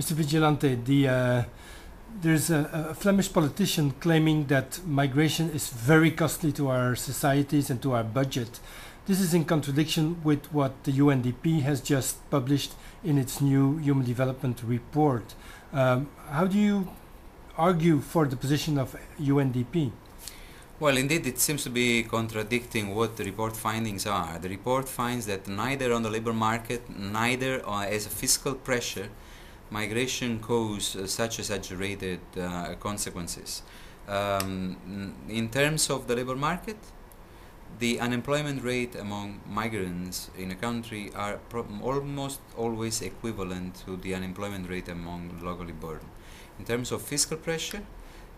Mr. Vigilante, there's a Flemish politician claiming that migration is very costly to our societies and to our budget. This is in contradiction with what the UNDP has just published in its new Human Development Report. How do you argue for the position of UNDP? Well, indeed, it seems to be contradicting what the report findings are. The report finds that neither on the labor market, neither as a fiscal pressure, migration cause such exaggerated consequences. In terms of the labor market, the unemployment rate among migrants in a country are almost always equivalent to the unemployment rate among locally born. In terms of fiscal pressure,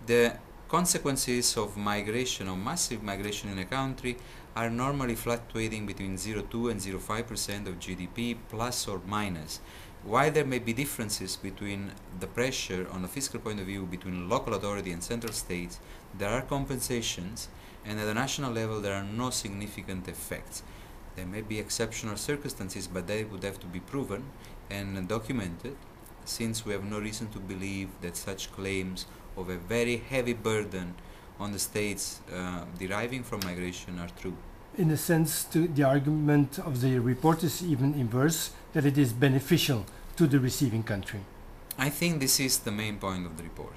the consequences of migration or massive migration in a country are normally fluctuating between 0.2 and 0.5% of GDP plus or minus. While there may be differences between the pressure on a fiscal point of view between local authority and central states, there are compensations, and at the national level there are no significant effects. There may be exceptional circumstances, but they would have to be proven and documented, since we have no reason to believe that such claims of a very heavy burden on the states deriving from migration are true. In a sense, the argument of the report is even inverse, that it is beneficial to the receiving country. I think this is the main point of the report.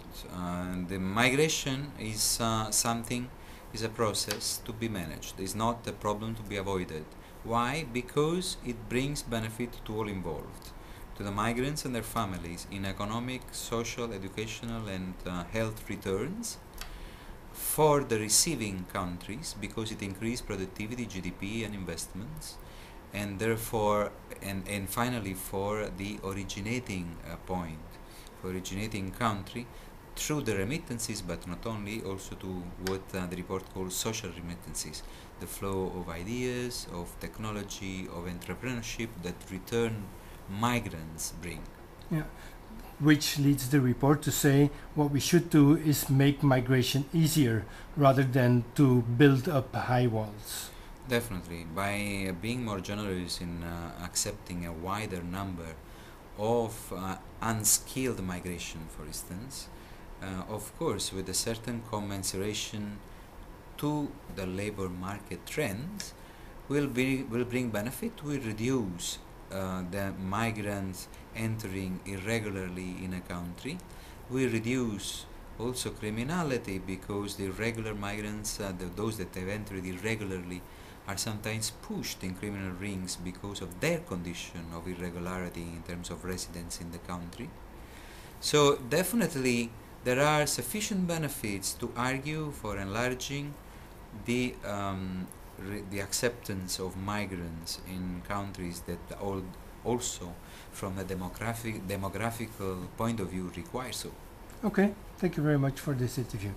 The migration is is a process to be managed. It's not a problem to be avoided. Why? Because it brings benefit to all involved, to the migrants and their families in economic, social, educational and health returns, for the receiving countries because it increases productivity, GDP and investments, and therefore and finally for the originating point, for originating country, through the remittances, but not only, also to what the report calls social remittances, the flow of ideas, of technology, of entrepreneurship that return migrants bring. Yeah, which leads the report to say what we should do is make migration easier rather than to build up high walls. Definitely, by being more generous in accepting a wider number of unskilled migration, for instance, of course with a certain commensuration to the labor market trends, will bring benefit, will reduce the migrants entering irregularly in a country, will reduce also criminality, because the irregular migrants, those that have entered irregularly, are sometimes pushed in criminal rings because of their condition of irregularity in terms of residence in the country. So definitely there are sufficient benefits to argue for enlarging the acceptance of migrants in countries that also from a demographical point of view require so. Okay, thank you very much for this interview.